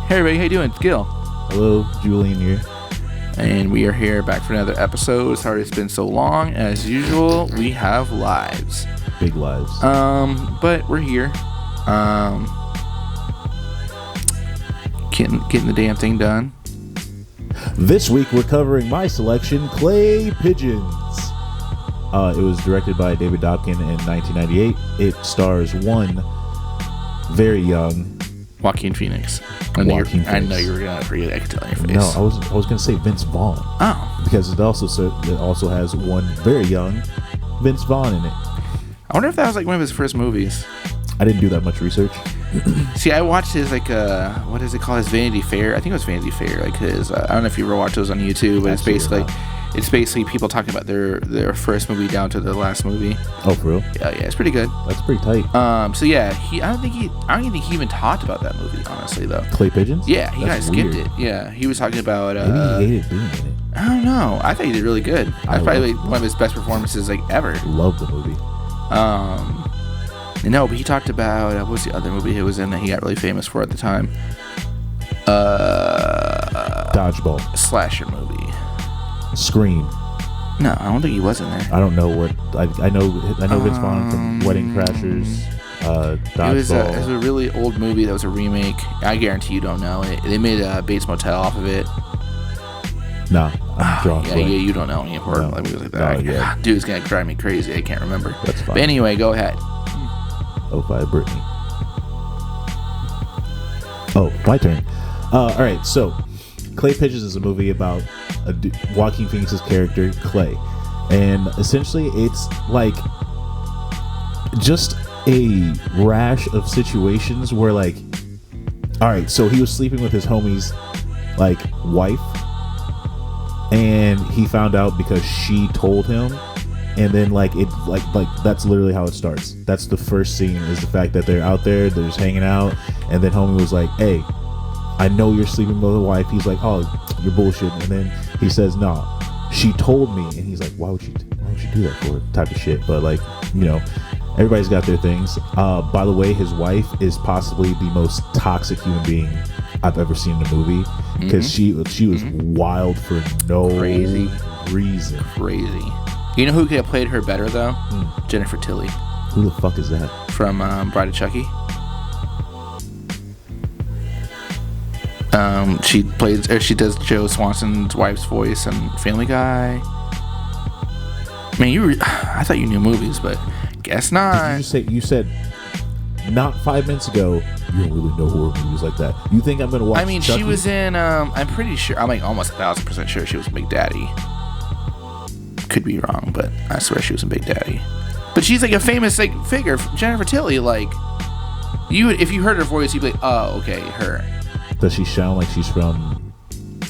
Hey everybody, how you doing? It's Gil. Hello, Julian here. And we are here back for another episode. Sorry it's been so long. As usual, we have lives. Big lives. But we're here. Getting the damn thing done. This week we're covering my selection, Clay Pigeons. It was directed by David Dobkin in 1998. It stars one very young Joaquin Phoenix. I know you were gonna forget. I could tell in your face. No, I was gonna say Vince Vaughn. Oh, because it also has one very young Vince Vaughn in it. I wonder if that was like one of his first movies. I didn't do that much research. See, I watched his what is it called? His Vanity Fair. I think it was Vanity Fair. Like his, I don't know if you ever watched those on YouTube, but it's basically people talking about their first movie down to their last movie. Oh, for real? Yeah, it's pretty good. That's pretty tight. So yeah, I don't even think he even talked about that movie, honestly, though. Clay Pigeons? Yeah, he kind of skipped it. Yeah, he was talking about. Maybe he hated being in it. I don't know. I thought he did really good. That's probably one of his best performances ever. Love the movie. No, but he talked about what was the other movie he was in that he got really famous for at the time? Dodgeball. A slasher movie. Scream. No, I don't think he was in there. I don't know what I know Vince Vaughn from Wedding Crashers. Dodgeball. It was a really old movie that was a remake. I guarantee you don't know it. They made Bates Motel off of it. Nah, I'm drunk. Yeah, you don't know any horror movies like that. No, yeah. Dude, it's gonna drive me crazy. I can't remember. That's fine. But anyway, go ahead. Oh, by Brittany. Oh, my turn. All right, so Clay Pigeons is a movie about Joaquin Phoenix's character, Clay. And essentially, it's like just a rash of situations where, like, all right, so he was sleeping with his homie's, like, wife. And he found out because she told him. And then like that's literally how it starts. That's the first scene, is the fact that they're out there, they're just hanging out, and then homie was like, "Hey, I know you're sleeping with a wife." He's like, "Oh, you're bullshitting." And then he says, "Nah, she told me." And he's like, "Why would you do that for?" Type of shit. But like, you know, everybody's got their things. By the way, his wife is possibly the most toxic human being I've ever seen in a movie, because she was wild for no reason. Crazy. You know who could have played her better though? Jennifer Tilly. Who the fuck is that? From Bride of Chucky. She does Joe Swanson's wife's voice in Family Guy. I mean, I thought you knew movies, but guess not. You said not 5 minutes ago you don't really know horror movies like that. You think I'm gonna watch? I mean, Chucky? She was in. I'm pretty sure. I'm like almost 1,000% sure she was Big Daddy. Could be wrong, but I swear she was in Big Daddy. But she's like a famous like figure, Jennifer Tilly. Like if you heard her voice, you'd be like, "Oh, okay, her." Does she sound like she's from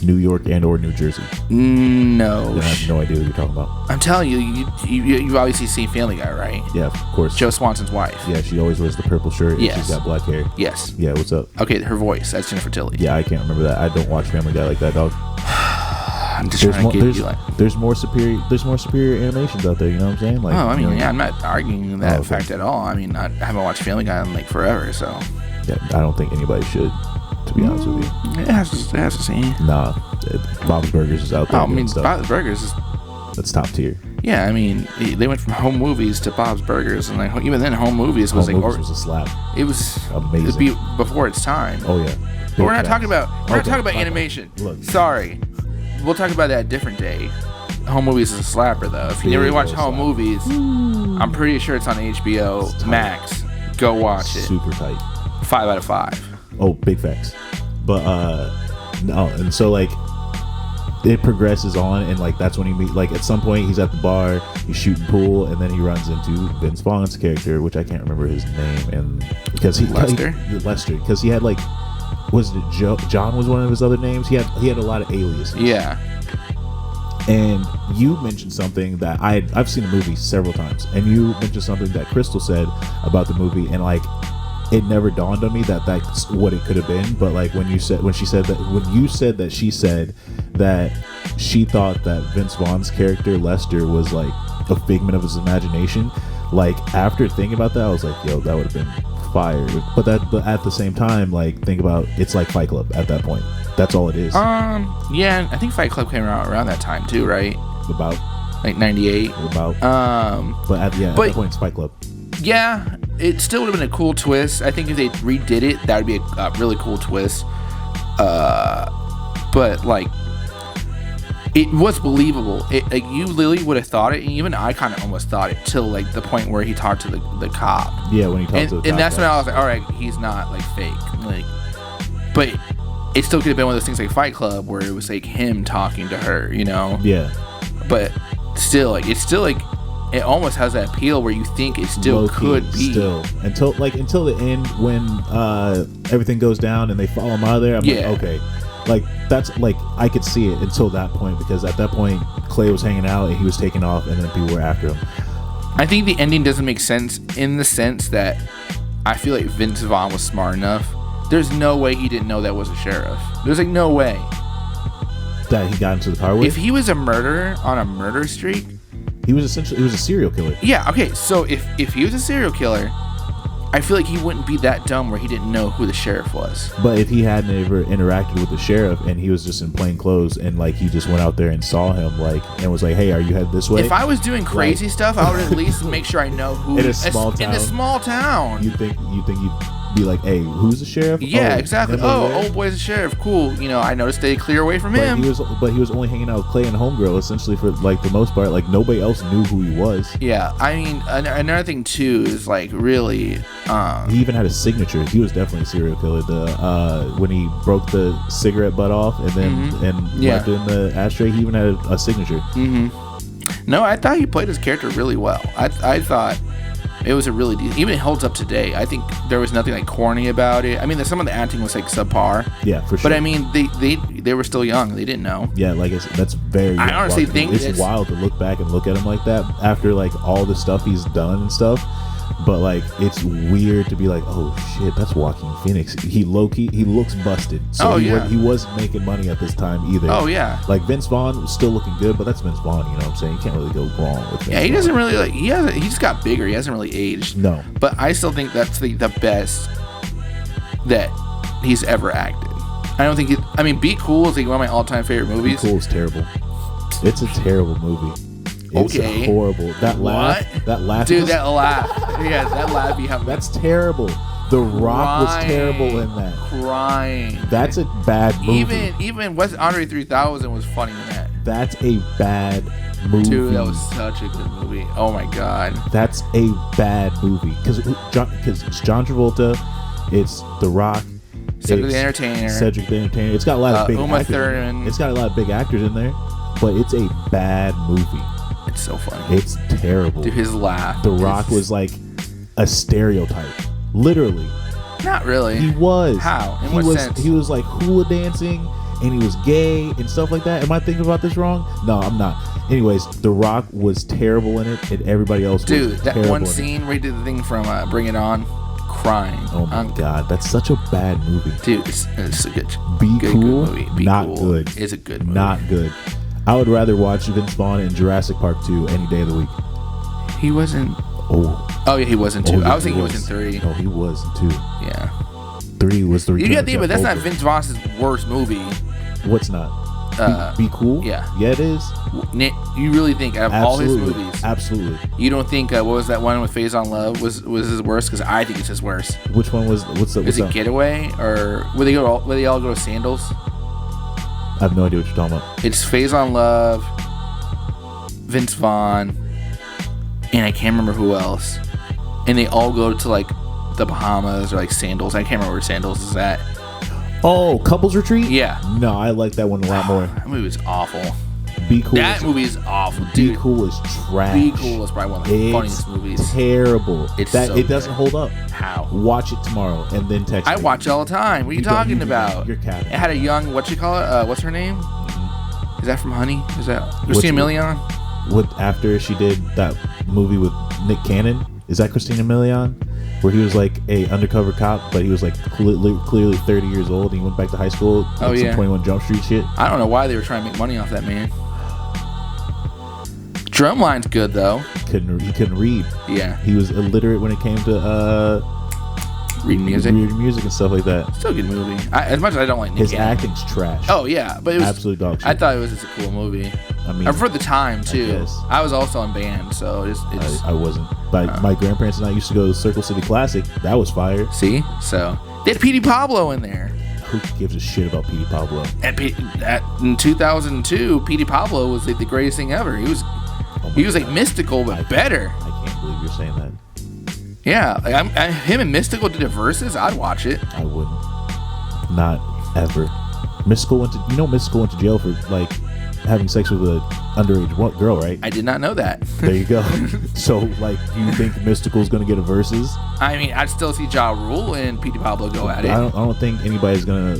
New York and or New Jersey? No. I have no idea what you're talking about. I'm telling you, you've obviously seen Family Guy, right? Yeah, of course. Joe Swanson's wife. Yeah, she always wears the purple shirt. And yes. She's got black hair. Yes. Yeah, what's up? Okay, her voice. That's Jennifer Tilly. Yeah, I can't remember that. I don't watch Family Guy like that, dog. I'm just trying to give you like. There's more superior animations out there. You know what I'm saying? Like, I mean, I'm not arguing that fact at all. I mean, I haven't watched Family Guy in like forever, so. Yeah, I don't think anybody should. To be honest with you, it has to see. Nah, Bob's Burgers is out there. I mean, Bob's Burgers is. That's top tier. Yeah, I mean, they went from Home Movies to Bob's Burgers, and like even then, Home Movies was was a slap. It was amazing. It'd be before its time. Oh yeah. But we're not talking about animation. Look. Sorry, we'll talk about that a different day. Home Movies is a slapper though. If you never watched Home Movies, I'm pretty sure it's on HBO Max. Go watch it. Super tight. 5 out of 5. Oh, big facts. But no, and so like it progresses on, and like that's when he meet. Like at some point, he's at the bar, he's shooting pool, and then he runs into Vince Vaughn's character, which I can't remember his name, and because Lester, because he had like, was it John was one of his other names. He had a lot of aliases. Yeah. And you mentioned something that I've seen the movie several times, and you mentioned something that Crystal said about the movie, and like it never dawned on me that that's what it could have been. But like when you said that she said that she thought that Vince Vaughn's character Lester was like a figment of his imagination, like after thinking about that, I was like, yo, that would have been fire. But at the same time, like, think about, it's like Fight Club at that point. That's all it is. Yeah, I think Fight Club came out around that time too, right? About like 98. But at that point, it's Fight Club. Yeah, it still would have been a cool twist. I think if they redid it, that would be a really cool twist. But like, it was believable. Like, you literally would have thought it, and even I kind of almost thought it till like the point where he talked to the cop. Yeah, when he talked to the cop. And that's when I was like, all right, he's not like fake. Like, but it still could have been one of those things like Fight Club where it was like him talking to her, you know? Yeah. But still, like, it's still like, it almost has that appeal where you think it still Low-key, could be. Still. Until the end when everything goes down and they follow him out of there. I'm like, okay. Like, that's like, I could see it until that point, because at that point Clay was hanging out and he was taking off and then people were after him. I think the ending doesn't make sense in the sense that I feel like Vince Vaughn was smart enough. There's no way he didn't know that was a sheriff. There's like no way that he got into the car with. If he was a murderer on a murder streak, he was a serial killer. Yeah, okay. So if he was a serial killer, I feel like he wouldn't be that dumb where he didn't know who the sheriff was. But if he hadn't ever interacted with the sheriff and he was just in plain clothes and like he just went out there and saw him like and was like, hey, are you headed this way? If I was doing crazy stuff, I would at least make sure I know who. In a small town. You think you'd be like, hey, who's the sheriff? Yeah, exactly. Old boy's the sheriff. Cool. You know, I know to stay clear away from him. He was only hanging out with Clay and Homegirl essentially for like the most part. Like nobody else knew who he was. Yeah, I mean, another thing too is like really. He even had a signature. He was definitely a serial killer. When he broke the cigarette butt off and then left it in the ashtray, he even had a signature. Mm-hmm. No, I thought he played his character really well. I thought. It was a really even it holds up today. I think there was nothing like corny about it. I mean, some of the acting was like subpar. Yeah, for sure. But I mean, they were still young. They didn't know. Yeah, like that's very. I honestly think it's wild to look back and look at him like that after like all the stuff he's done and stuff. But like, it's weird to be like, oh shit, that's Joaquin Phoenix. He looks busted. So he wasn't making money at this time either. Oh yeah. Like Vince Vaughn was still looking good, but that's Vince Vaughn. You know what I'm saying? You can't really go wrong with Vince. Yeah, he doesn't really like. He just got bigger. He hasn't really aged. No. But I still think that's the best that he's ever acted. I don't think it. I mean, Be Cool is like one of my all-time favorite movies. Be Cool is terrible. It's a terrible movie. It's horrible. That laugh. Dude, that laugh. Yeah, that laugh behind. That's terrible. The Rock was terrible in that. Crying. That's a bad movie. Even Wes Andre 3000 was funny in that. That's a bad movie. Dude, that was such a good movie. Oh my god. That's a bad movie because it's John Travolta, it's The Rock, Cedric the Entertainer. It's got a lot of big Uma actors. Thurman. It's got a lot of big actors in there, but it's a bad movie. It's so funny. It's terrible. Dude, his laugh. The Rock was like a stereotype. Literally. Not really. He was. How? In what sense? He was like hula dancing and he was gay and stuff like that. Am I thinking about this wrong? No, I'm not. Anyways, The Rock was terrible in it and everybody else was terrible. Dude, that one scene where he did the thing from Bring It On, crying. Oh my god, that's such a bad movie. Dude, it's a good Cool, movie. Not good. It's a good movie. Not good. I would rather watch Vince Vaughn in Jurassic Park 2 any day of the week. He wasn't. Oh yeah, he was in 2. I was thinking he was in 3. No, he was in 2. Yeah. 3 was the return. You gotta think, but that's not Vince Vaughn's worst movie. What's not? Be Cool? Yeah. Yeah, it is. You really think out of all his movies? Absolutely. You don't think what was that one with Phase on Love was his worst? Because I think it's his worst. Which one was? What's Is it Getaway or where they all go to Sandals? I have no idea what you're talking about. It's Phase on Love, Vince Vaughn, and I can't remember who else. And they all go to like the Bahamas or like Sandals. I can't remember where Sandals is at. Oh, Couples Retreat? Yeah. No, I like that one a lot more. That movie was awful. Be Cool. That movie is awful, dude. Be Cool is trash. Be Cool is probably one of the funniest movies. Terrible. It doesn't hold up. How? Watch it tomorrow and then text me. I watch it all the time. What are you talking about? You're capping. It had a young, what's her name? Is that from Honey? Is that Christina Milian? After she did that movie with Nick Cannon? Is that Christina Milian? Where he was like a undercover cop, but he was like clearly 30 years old and he went back to high school. Like some 21 Jump Street shit. I don't know why they were trying to make money off that man. Drumline's good though. He couldn't read. Yeah. He was illiterate when it came to reading music. Reading music and stuff like that. Still a good movie. As much as I don't like Nick His Cannon. acting's trash. Oh yeah, but it was absolute dog shit. I thought it was just a cool movie. I mean, and for the time too. I I was also in band, so it's I wasn't. But my grandparents and I used to go to Circle City Classic. That was fire. see. So they had Petey Pablo in there. Who gives a shit about Petey Pablo? And in 2002, Petey Pablo was like the greatest thing ever. He was like mystical, but better. I can't believe you're saying that. Yeah, like him and Mystical did a versus. I'd watch it. I wouldn't. Not ever. Mystical went to jail for like having sex with an underage girl, right? I did not know that. There you go. So, like, do you think Mystical's gonna get a versus? I mean, I'd still see Ja Rule and Petey Pablo go at it. I don't think anybody's gonna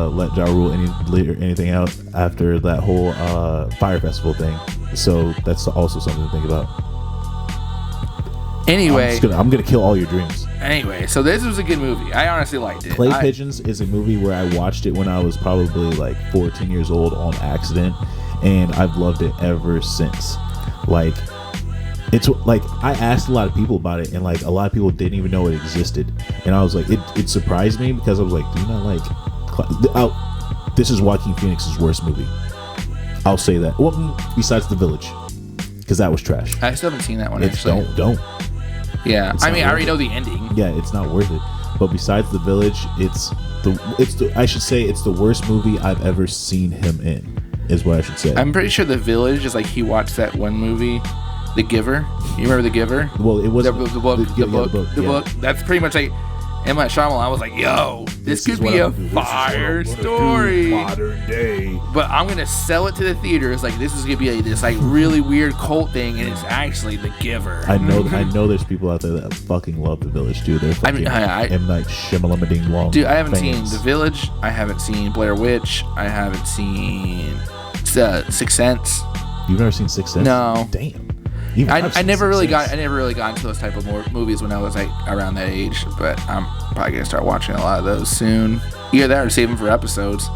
let Ja Rule anything out after that whole Fire Festival thing. So that's also something to think about. Anyway, I'm gonna kill all your dreams. Anyway, so this was a good movie. I honestly liked it. Clay Pigeons is a movie where I watched it when I was probably like 14 years old on accident, and I've loved it ever since. Like, it's like I asked a lot of people about it, and like a lot of people didn't even know it existed, and I was like, it surprised me because I was like, do you not like? This is Joaquin Phoenix's worst movie. I'll say that. Well, besides The Village, because that was trash. I still haven't seen that one. It's actually. don't. Yeah, I mean, I already know the ending. Yeah, it's not worth it. But besides The Village, it's the worst movie I've ever seen him in, is what I should say. I'm pretty sure The Village is like he watched that one movie, The Giver. You remember The Giver? Well, it was the book. That's pretty much like M. Night Shyamalan. I was like, yo, this could be a fire story. Modern day. But I'm gonna sell it to the theaters like this is gonna be this like really weird cult thing, and it's actually The Giver. I know there's people out there that fucking love The Village, dude. They're fucking M. Night Shyamalan long. Dude, I haven't fans. seen The Village. I haven't seen Blair Witch. I haven't seen Sixth Sense. You've never seen Sixth Sense? No. Damn. I never really got into those type of movies when I was like around that age, but I'm probably gonna start watching a lot of those soon. Either that or save them for episodes.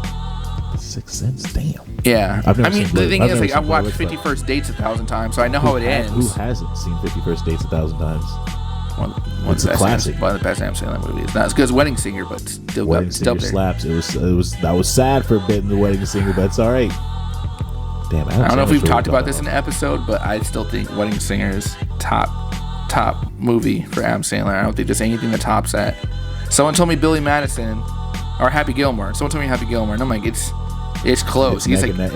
Sixth Sense, damn. Yeah, I've never I mean seen the thing is like I've watched Blair Witch, 50 First Dates 1,000 times, so I know how it ends. Who hasn't seen 50 First Dates 1,000 times? It's a classic. One of the best Adam Sandler movies. Not as good as Wedding Singer, but still Wedding still Singer there. slaps. That was sad for a bit in The Wedding Singer, but it's all right. Damn, I don't know if we've talked about this in an episode, but I still think Wedding Singer is top movie for Adam Sandler. I don't think there's anything that tops that. Someone told me Billy Madison or Happy Gilmore. Someone told me Happy Gilmore, and I'm like, it's close. He's like that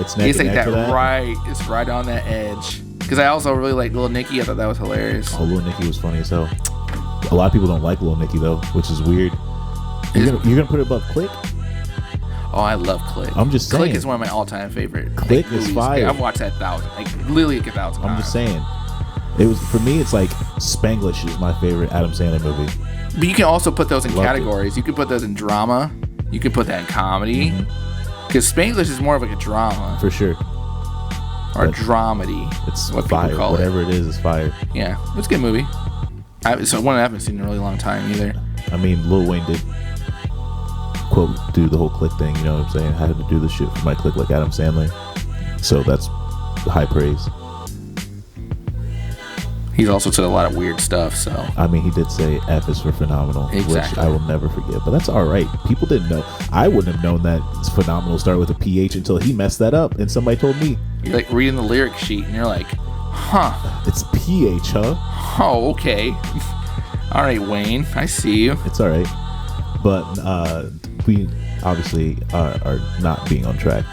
right. It's right on that edge. Because I also really like Lil Nicky. I thought that was hilarious. Oh, Lil Nicky was funny as hell. A lot of people don't like Lil Nicky though, which is weird. You're gonna put it above Click? Oh, I love Click. I'm just saying. Click is one of my all-time favorite. Click is fire. I've watched that 1,000, like literally 1,000 times. I'm just saying. It was for me. It's like Spanglish is my favorite Adam Sandler movie. But you can also put those in Loved categories. it. You can put those in drama. You can put that in comedy. Because Spanglish is more of like a drama For sure. or a dramedy. It's what fire. people call Whatever it is fire. Yeah, it's a good movie. So one I haven't seen in a really long time either. I mean, Lil Wayne did do the whole Click thing. You know what I'm saying? I had to do the shit for my Click like Adam Sandler. So that's high praise. He's also said a lot of weird stuff, so. I mean, he did say F is for phenomenal, Exactly. which I will never forget. But that's all right. People didn't know. I wouldn't have known that phenomenal started with a PH until he messed that up, and somebody told me. You're like reading the lyric sheet, and you're like, huh. It's PH, huh? Oh, okay. All right, Wayne, I see you. It's all right. But we obviously are not being on track.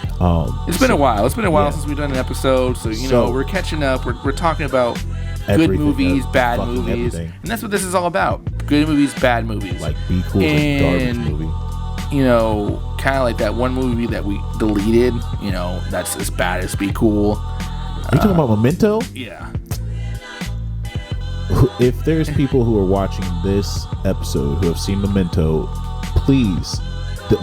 It's been a while. It's been a while yeah. since we've done an episode, so we're catching up. We're talking about good movies, bad movies, everything. and that's what this is all about. Good movies, bad movies. Like Be Cool is a garbage movie. You know, kind of like that one movie that we deleted. You know, that's as bad as Be Cool. Are you talking about Memento? Yeah. If there's people who are watching this episode who have seen Memento, please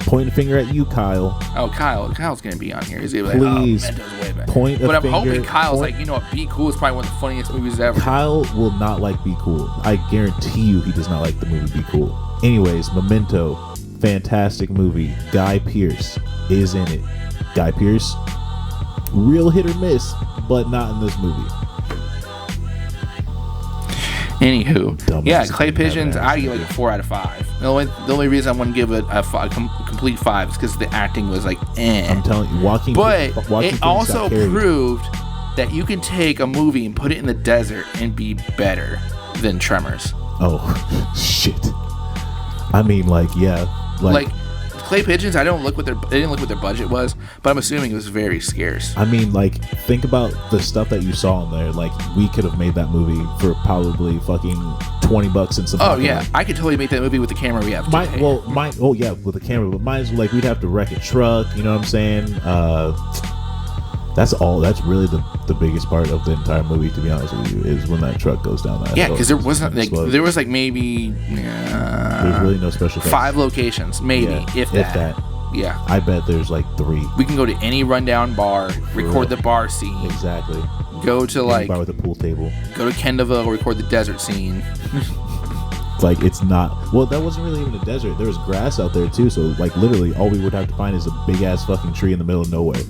point a finger at you, Kyle. Oh, Kyle's gonna be on here. He's gonna be Please like, oh, Memento's way better. point a But I'm finger. hoping Kyle's like, you know what, Be Cool is probably one of the funniest movies ever. Kyle will not like Be Cool. I guarantee you he does not like the movie Be Cool. Anyways, Memento, fantastic movie. Guy Pearce is in it. Guy Pearce, real hit or miss, but not in this movie. Anywho, Dumbass yeah, Clay didn't have Pigeons, an I give accent. like a 4 out of 5. The only reason I wouldn't give it a complete 5 is because the acting was like, eh. I'm telling you, Joaquin it also proved that you can take a movie and put it in the desert and be better than Tremors. Oh, shit. I mean, like, yeah. Like Clay Pigeons, they didn't look what their budget was, but I'm assuming it was very scarce. I mean, like, think about the stuff that you saw in there. Like, we could have made that movie for probably fucking $20 and some. Oh yeah, I could totally make that movie with the camera we have today. Oh yeah, with the camera, but mine's like we'd have to wreck a truck. You know what I'm saying? That's all. That's really the biggest part of the entire movie, to be honest with you, is when that truck goes down that. Yeah, because there wasn't like there was like maybe there's really no special effects. 5 locations, maybe if that. Yeah, I bet there's like 3. We can go to any rundown bar, record the bar scene. Exactly. Go to any bar with a pool table. Go to Kendallville, record the desert scene. Like, it's not. Well, that wasn't really even a desert. There was grass out there too. So like literally, all we would have to find is a big ass fucking tree in the middle of nowhere.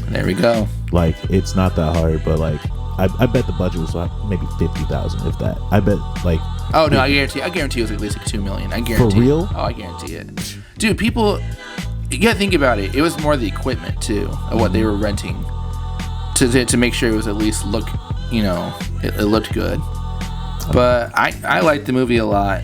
There we go. Like, it's not that hard, but like, I bet the budget was like maybe 50,000, if that. I bet like. Oh no, I guarantee it was at least like $2 million. I guarantee. For real? Oh, I guarantee it. Dude, people, you gotta think about it. It was more the equipment too, of what they were renting, to make sure it was at least look, it looked good. But I liked the movie a lot.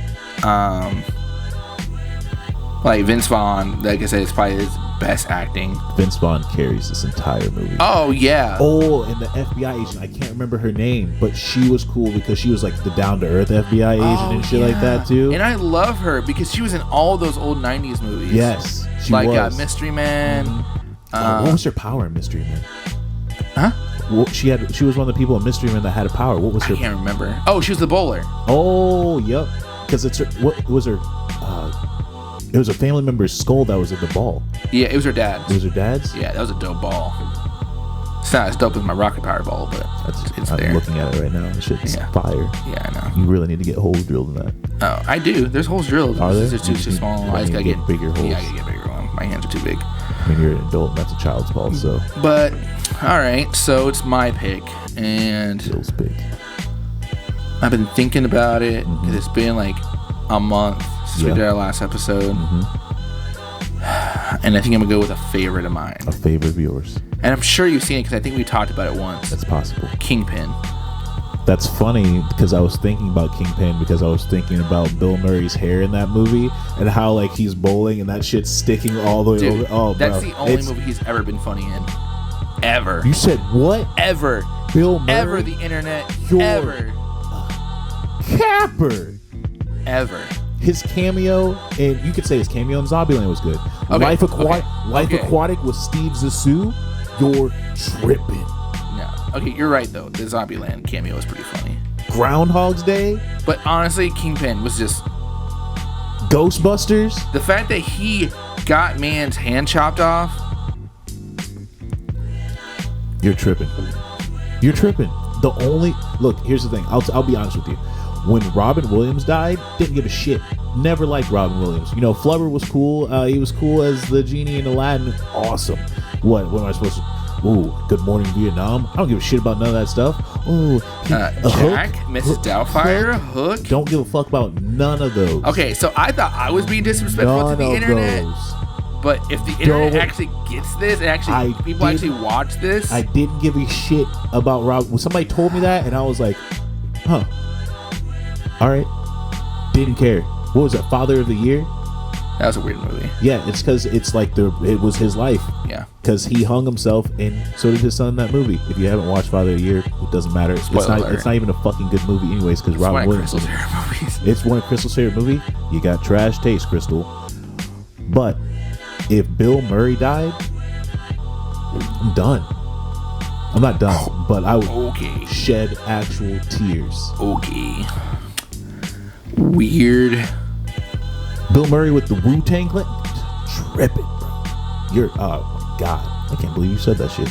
Like Vince Vaughn, like I said, it's probably his best acting. Vince Vaughn carries this entire movie. Oh yeah. Oh, and the FBI agent, I can't remember her name, but she was cool because she was like the down to earth FBI agent and shit like that too. And I love her because she was in all those old '90s movies. Yes, she was. Like Mystery Man. What was her power in Mystery Man? Huh? Well, she was one of the people in Mystery Man that had a power. What was her? I can't remember. Oh, she was the bowler. Oh, yep. Because it's her. What was her? It was a family member's skull that was at the ball. Yeah, it was her dad's. It was her dad's? Yeah, that was a dope ball. It's not as dope as my rocket power ball, but it's I'm there. looking at it right now. The shit's fire. Yeah, I know. You really need to get holes drilled in that. Oh, I do. There's holes drilled. Are there? They're too small. I just gotta get bigger holes. Yeah, I gotta get bigger ones. My hands are too big. I mean, you're an adult, and that's a child's ball, so. But, alright, so it's my pick, and Bill's pick. I've been thinking about it, because it's been like a month since we did our last episode. And I think I'm gonna go with a favorite of mine. A favorite of yours. And I'm sure you've seen it, because I think we talked about it once. That's possible. Kingpin. That's funny, because I was thinking about Kingpin, because I was thinking about Bill Murray's hair in that movie, and how like he's bowling and that shit's sticking all the way over. Oh, that's bro. the only movie he's ever been funny in. Ever. You said what? Ever. Bill Murray? Ever the internet. You're ever. Capper. Ever. His cameo, and you could say his cameo in Zombieland was good. Okay. Life Aquatic with Steve Zissou. You're tripping. No. Okay, you're right though. The Zombieland cameo was pretty funny. Groundhog's Day. But honestly, Kingpin was just Ghostbusters. The fact that he got man's hand chopped off. You're tripping. You're tripping. The only look. Here's the thing. I'll be honest with you. When Robin Williams died, didn't give a shit. Never liked Robin Williams. Flubber was cool. He was cool as the genie in Aladdin. Awesome. What am I supposed to? Ooh, Good Morning Vietnam. I don't give a shit about none of that stuff. Ooh, Jack, Mrs. Doubtfire, Hook. Don't give a fuck about none of those. Okay, so I thought I was being disrespectful to the internet. But if the internet actually gets this, and people actually watch this, I didn't give a shit about Rob. When somebody told me that, and I was like, huh. All right. Didn't care. What was that? Father of the Year? That was a weird movie. Yeah, it's because it's like it was his life. Yeah. Because he hung himself, and so did his son in that movie. If you haven't watched Father of the Year, it doesn't matter. It's not even a fucking good movie, anyways. Because Robin Williams. It's one of Crystal's favorite movie. You got trash taste, Crystal. But if Bill Murray died, I'm done. I'm not done, but I would shed actual tears. Okay. Weird. Bill Murray with the Wu-Tang Clan, tripping, bro. Oh my god, I can't believe you said that shit.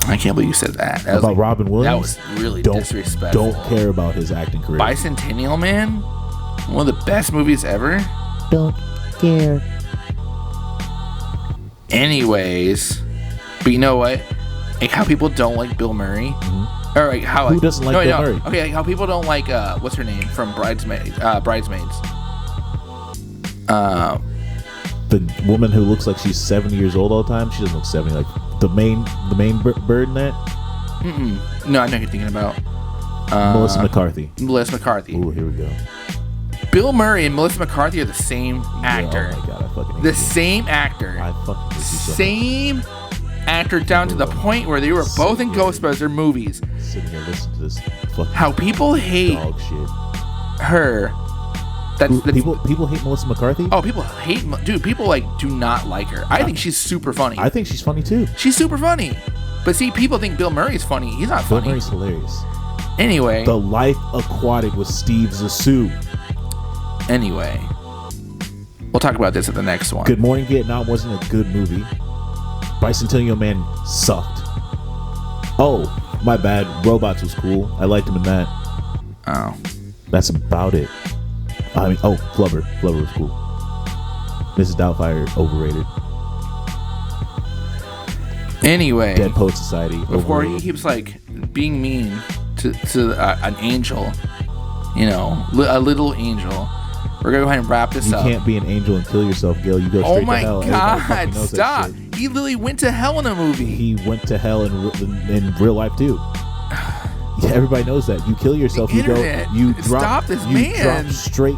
I can't believe you said that. That about Robin Williams. That was really disrespectful. Don't care about his acting career. Bicentennial Man, one of the best movies ever. Don't care. Anyways, but you know what? Like how people don't like Bill Murray. Mm-hmm. Or like how who doesn't like Bill Murray? Okay, like how people don't like what's her name from Bridesmaids? The woman who looks like she's 70 years old all the time. She doesn't look 70. Like the main bird in that. No, I know who you're thinking about. Melissa McCarthy. Melissa McCarthy. Ooh, here we go. Bill Murray and Melissa McCarthy are the same actor. Oh my god, I fucking hate the you. same actor. I fucking hate you so much. Same actor down to the point where they were both in Ghostbusters movies. Sitting here listening to this fucking How people hate dog shit. her. People hate Melissa McCarthy? Oh, people hate... Dude, people, like, do not like her. I think she's super funny. I think she's funny, too. She's super funny. But see, people think Bill Murray's funny. He's not Bill funny. Murray's hilarious. Anyway. The Life Aquatic with Steve Zissou. Anyway. We'll talk about this at the next one. Good Morning Vietnam wasn't a good movie. Bicentennial Man sucked. Oh, my bad. Robots was cool. I liked him in that. Oh. That's about it. I mean, Flubber. Flubber was cool. Mrs. Doubtfire, overrated. Anyway. Dead Poet Society, before overrated. he keeps, like, being mean to an angel. You know, a little angel. We're going to go ahead and wrap this up. You can't be an angel and kill yourself, Gil. You go straight to hell. Oh my God, stop. He literally went to hell in a movie. He went to hell in real life, too. Yeah, everybody knows that. You kill yourself, you drop straight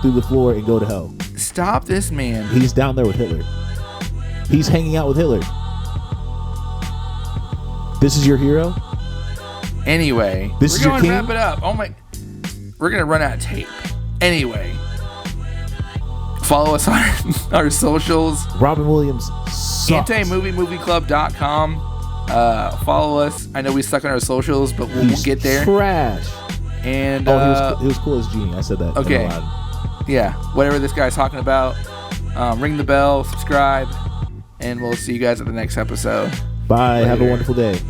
through the floor and go to hell. Stop this man. He's down there with Hitler. He's hanging out with Hitler. This is your hero? Anyway, this is your king? We're going to wrap it up. Oh my. We're going to run out of tape. Anyway. Follow us on our socials. Robin Williams sucks. AntiMovieMovieClub.com. Follow us. I know we suck on our socials, but we'll get there. Trash. And he was cool as Genie. I said that. Okay. Yeah. Whatever this guy's talking about. Ring the bell, subscribe, and we'll see you guys at the next episode. Bye. Later. Have a wonderful day.